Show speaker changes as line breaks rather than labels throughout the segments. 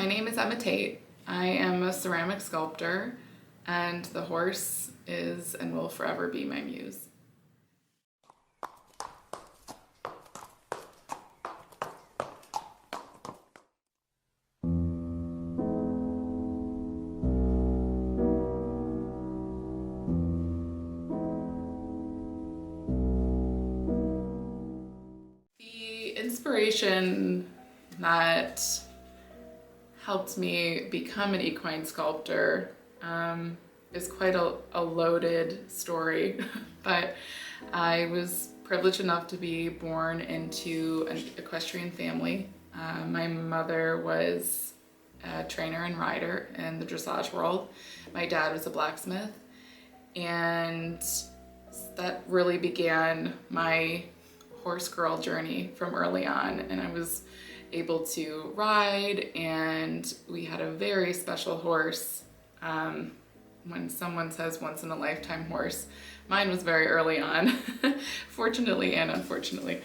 My name is Tate. I am a ceramic sculptor, and the horse is and will forever be my muse. The inspiration that helped me become an equine sculptor is quite a loaded story, but I was privileged enough to be born into an equestrian family. My mother was a trainer and rider in the dressage world. My dad was a blacksmith, and that really began my horse girl journey from early on, and I was able to ride, and we had a very special horse. When someone says once in a lifetime horse, mine was very early on, fortunately and unfortunately,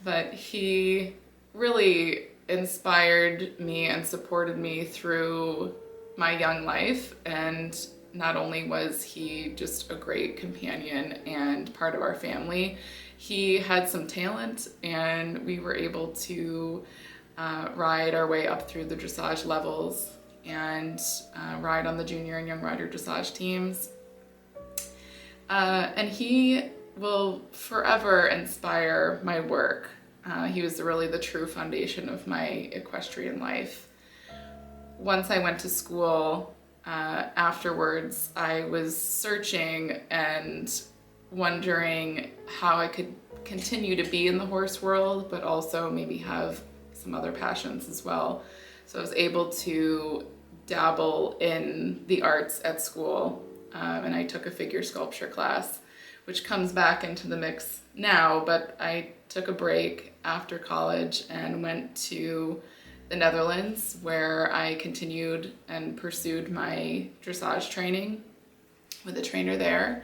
but he really inspired me and supported me through my young life. And not only was he just a great companion and part of our family, he had some talent, and we were able to ride our way up through the dressage levels and ride on the junior and young rider dressage teams. And he will forever inspire my work. He was really the true foundation of my equestrian life. Once I went to school, afterwards, I was searching and wondering how I could continue to be in the horse world, but also maybe have some other passions as well. So I was able to dabble in the arts at school, and I took a figure sculpture class, which comes back into the mix now, but I took a break after college and went to the Netherlands, where I continued and pursued my dressage training with a trainer there.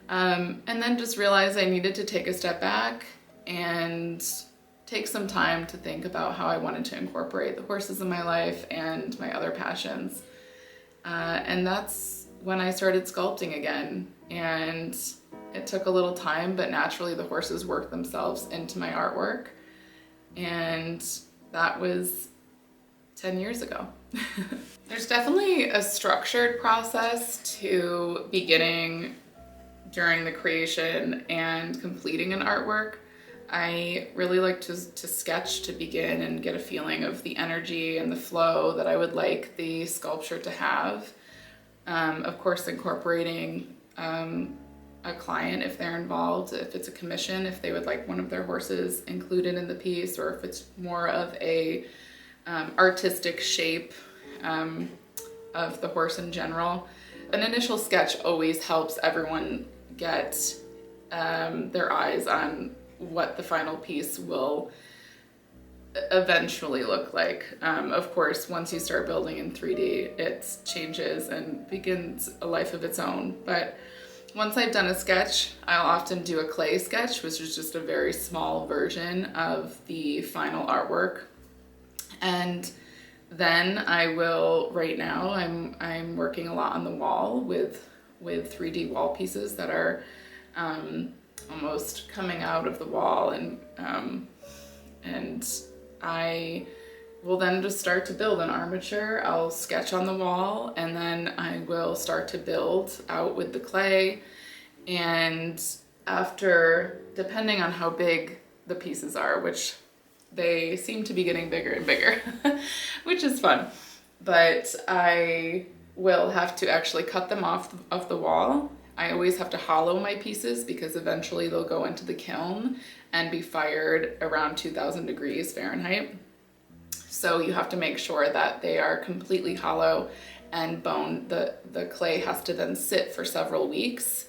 And then just realized I needed to take a step back and take some time to think about how I wanted to incorporate the horses in my life and my other passions. And that's when I started sculpting again. And it took a little time, but naturally the horses worked themselves into my artwork. And that was 10 years ago. There's definitely a structured process to beginning, during the creation, and completing an artwork. I really like to sketch to begin and get a feeling of the energy and the flow that I would like the sculpture to have. Of course, incorporating a client if they're involved, if it's a commission, if they would like one of their horses included in the piece, or if it's more of a artistic shape of the horse in general. An initial sketch always helps everyone get their eyes on what the final piece will eventually look like. Of course, once you start building in 3D, it changes and begins a life of its own. But once I've done a sketch, I'll often do a clay sketch, which is just a very small version of the final artwork. And then I will, right now, I'm working a lot on the wall with 3D wall pieces that are almost coming out of the wall, and I will then just start to build an armature. I'll sketch on the wall, and then I will start to build out with the clay. And after, depending on how big the pieces are, which they seem to be getting bigger and bigger, which is fun, but I will have to actually cut them off of the wall. I always have to hollow my pieces because eventually they'll go into the kiln and be fired around 2000 degrees Fahrenheit. So you have to make sure that they are completely hollow and bone. The clay has to then sit for several weeks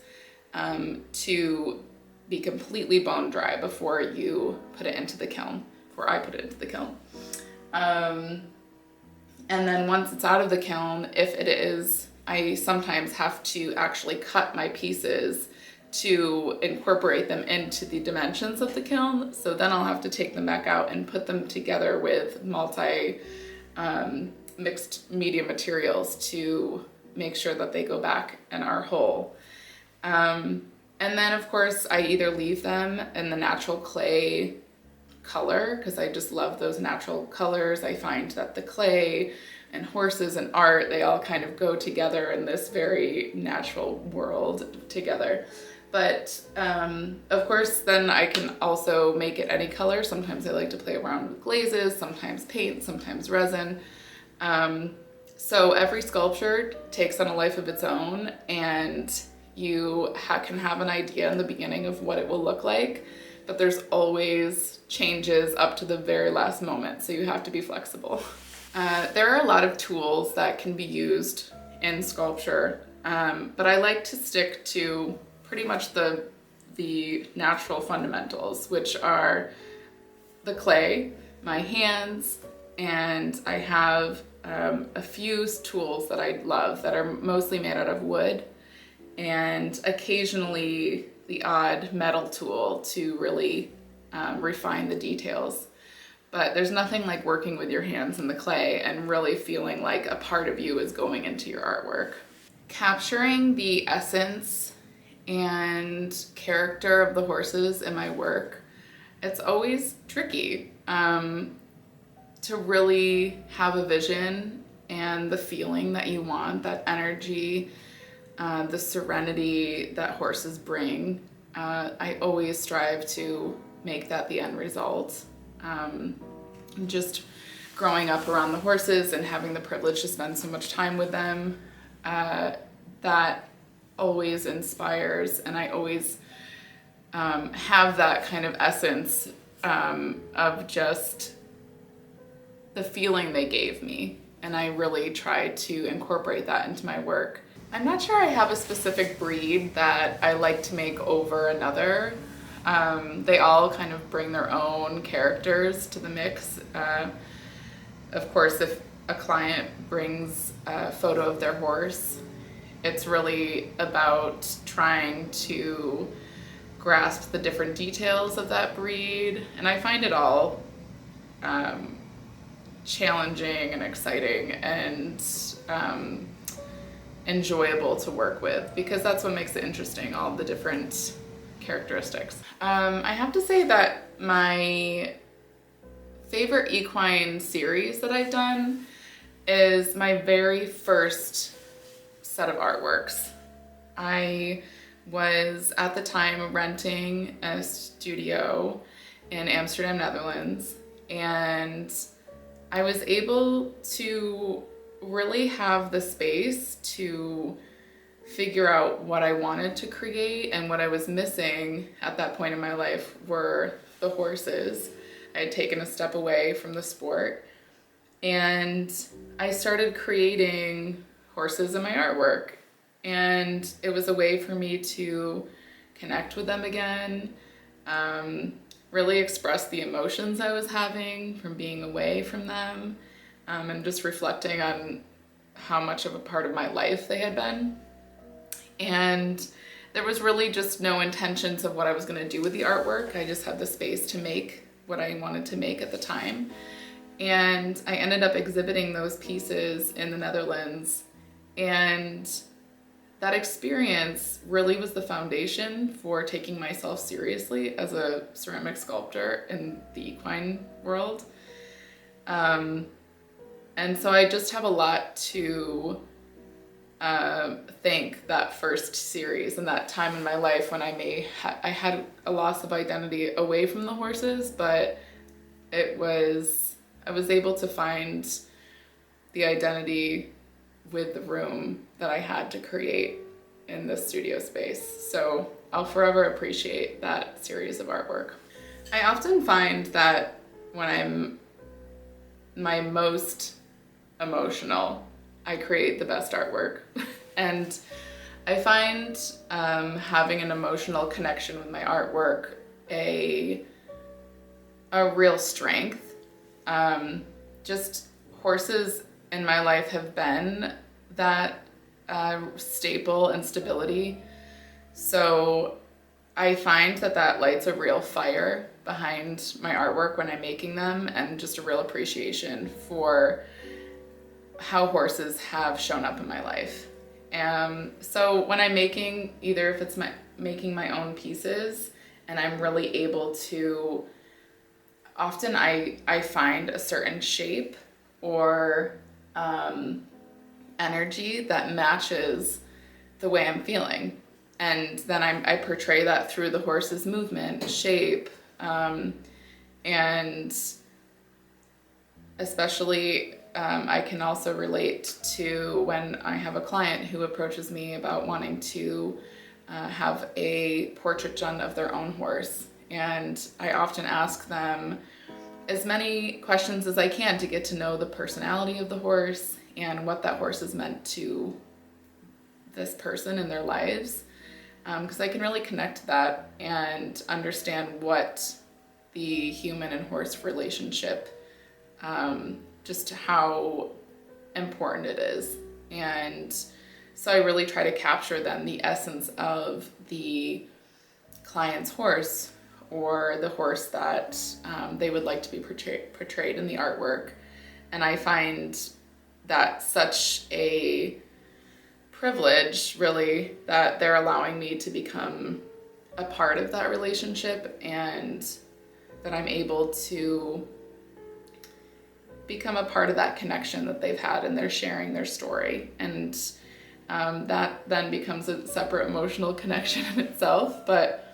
to be completely bone dry before you put it into the kiln, before I put it into the kiln. And then once it's out of the kiln, if it is, I sometimes have to actually cut my pieces to incorporate them into the dimensions of the kiln. So then I'll have to take them back out and put them together with multi mixed media materials to make sure that they go back and are whole. And then of course I either leave them in the natural clay color, because I just love those natural colors. I find that the clay and horses and art, they all kind of go together in this very natural world together. But of course, then I can also make it any color. Sometimes I like to play around with glazes, sometimes paint, sometimes resin. So every sculpture takes on a life of its own, and you can have an idea in the beginning of what it will look like, but there's always changes up to the very last moment, so you have to be flexible. There are a lot of tools that can be used in sculpture, but I like to stick to pretty much the natural fundamentals, which are the clay, my hands, and I have a few tools that I love that are mostly made out of wood, and occasionally the odd metal tool to really refine the details. But there's nothing like working with your hands in the clay and really feeling like a part of you is going into your artwork. Capturing the essence and character of the horses in my work, it's always tricky to really have a vision and the feeling that you want, that energy, the serenity that horses bring. I always strive to make that the end result. Just growing up around the horses and having the privilege to spend so much time with them, that always inspires, and I always have that kind of essence of just the feeling they gave me, and I really try to incorporate that into my work. I'm not sure I have a specific breed that I like to make over another. They all kind of bring their own characters to the mix. Of course, if a client brings a photo of their horse, it's really about trying to grasp the different details of that breed. And I find it all challenging and exciting and enjoyable to work with, because that's what makes it interesting, all the different characteristics. I have to say that my favorite equine series that I've done is my very first set of artworks. I was at the time renting a studio in Amsterdam, Netherlands, and I was able to really have the space to figure out what I wanted to create, and what I was missing at that point in my life were the horses. I had taken a step away from the sport, and I started creating horses in my artwork, and it was a way for me to connect with them again, really express the emotions I was having from being away from them, and just reflecting on how much of a part of my life they had been. And there was really just no intentions of what I was going to do with the artwork. I just had the space to make what I wanted to make at the time. And I ended up exhibiting those pieces in the Netherlands. And that experience really was the foundation for taking myself seriously as a ceramic sculptor in the equine world. And so I just have a lot to thank that first series and that time in my life when I had a loss of identity away from the horses, but I was able to find the identity with the room that I had to create in the studio space. So I'll forever appreciate that series of artwork. I often find that when I'm my most emotional, I create the best artwork. And I find having an emotional connection with my artwork a real strength. Just horses in my life have been that staple and stability. So I find that lights a real fire behind my artwork when I'm making them, and just a real appreciation for how horses have shown up in my life. So when I'm making, either if it's making my own pieces and I'm really able to, often I find a certain shape or energy that matches the way I'm feeling. And then I portray that through the horse's movement, shape, and especially I can also relate to when I have a client who approaches me about wanting to have a portrait done of their own horse. And I often ask them as many questions as I can to get to know the personality of the horse and what that horse has meant to this person in their lives. Because I can really connect to that and understand what the human and horse relationship, just how important it is. And so I really try to capture then the essence of the client's horse, or the horse that they would like to be portrayed in the artwork. And I find that such a privilege, really, that they're allowing me to become a part of that relationship, and that I'm able to become a part of that connection that they've had, and they're sharing their story. And that then becomes a separate emotional connection in itself. But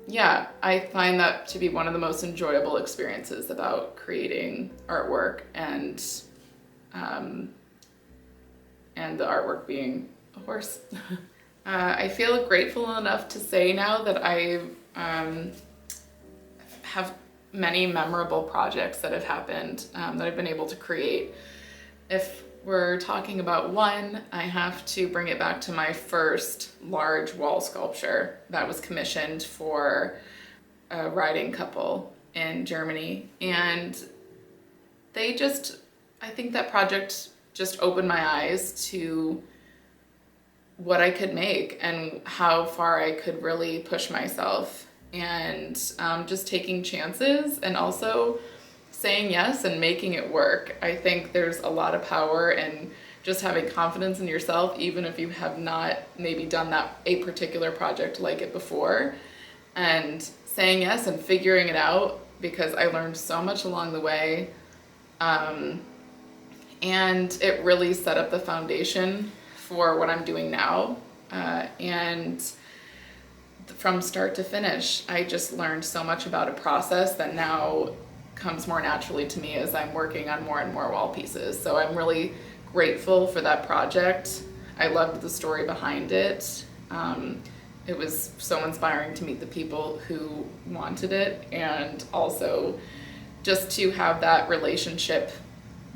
yeah, I find that to be one of the most enjoyable experiences about creating artwork, and the artwork being a horse. I feel grateful enough to say now that I have many memorable projects that have happened, that I've been able to create. If we're talking about one, I have to bring it back to my first large wall sculpture that was commissioned for a riding couple in Germany. And I think that project just opened my eyes to what I could make and how far I could really push myself, and just taking chances and also saying yes and making it work. I think there's a lot of power in just having confidence in yourself, even if you have not maybe done a particular project like it before, and saying yes and figuring it out, because I learned so much along the way. And it really set up the foundation for what I'm doing now. And from start to finish, I just learned so much about a process that now comes more naturally to me as I'm working on more and more wall pieces. So I'm really grateful for that project. I loved the story behind it. It was so inspiring to meet the people who wanted it, and also just to have that relationship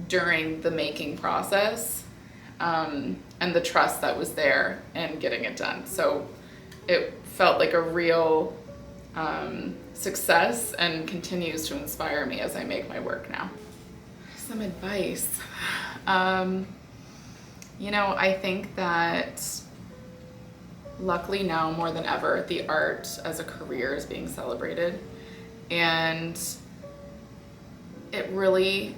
during the making process, and the trust that was there and getting it done. So it felt like a real success, and continues to inspire me as I make my work now. Some advice. I think that luckily now more than ever, the art as a career is being celebrated, and it really,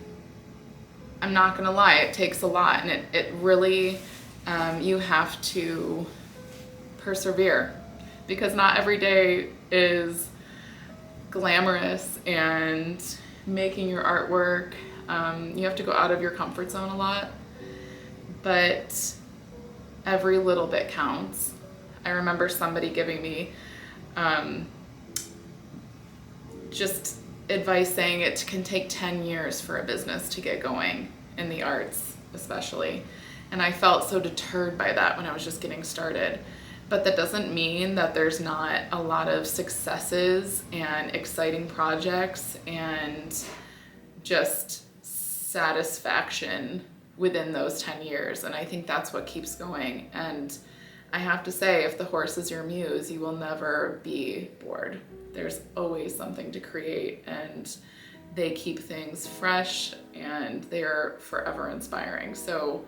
I'm not gonna lie, it takes a lot, and it really, you have to persevere, because not every day is glamorous, and making your artwork, you have to go out of your comfort zone a lot, but every little bit counts. I remember somebody giving me just advice saying it can take 10 years for a business to get going in the arts, especially. And I felt so deterred by that when I was just getting started. But that doesn't mean that there's not a lot of successes and exciting projects and just satisfaction within those 10 years. And I think that's what keeps going. And I have to say, if the horse is your muse, you will never be bored. There's always something to create, and they keep things fresh, and they are forever inspiring. So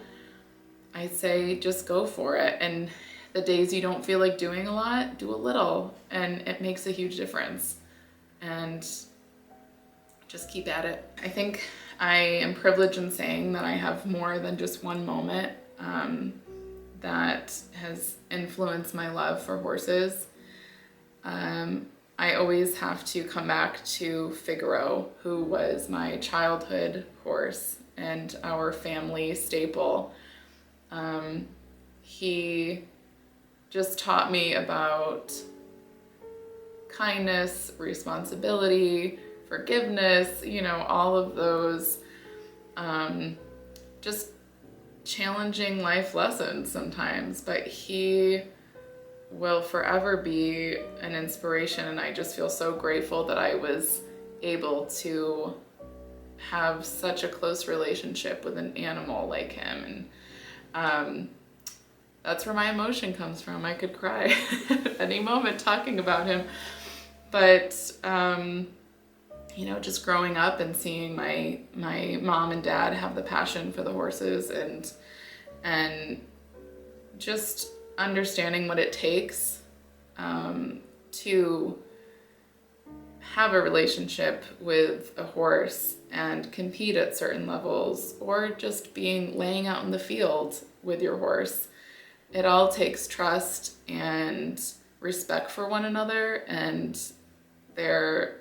I'd say just go for it. And the days you don't feel like doing a lot, do a little, and it makes a huge difference. And just keep at it. I think I am privileged in saying that I have more than just one moment that has influenced my love for horses. I always have to come back to Figaro, who was my childhood horse and our family staple. He just taught me about kindness, responsibility, forgiveness, you know, all of those just challenging life lessons sometimes, but he will forever be an inspiration, and I just feel so grateful that I was able to have such a close relationship with an animal like him. And that's where my emotion comes from. I could cry at any moment talking about him. But you know, just growing up and seeing my mom and dad have the passion for the horses, and just understanding what it takes to have a relationship with a horse and compete at certain levels, or just laying out in the field with your horse. It all takes trust and respect for one another, and there,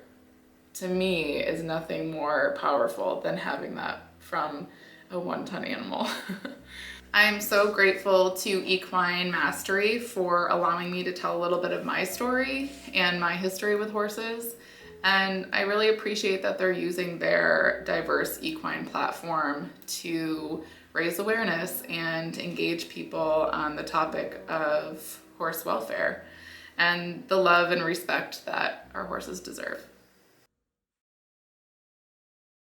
to me, is nothing more powerful than having that from a 1-ton animal. I am so grateful to Equine Mastery for allowing me to tell a little bit of my story and my history with horses. And I really appreciate that they're using their diverse equine platform to raise awareness and engage people on the topic of horse welfare and the love and respect that our horses deserve.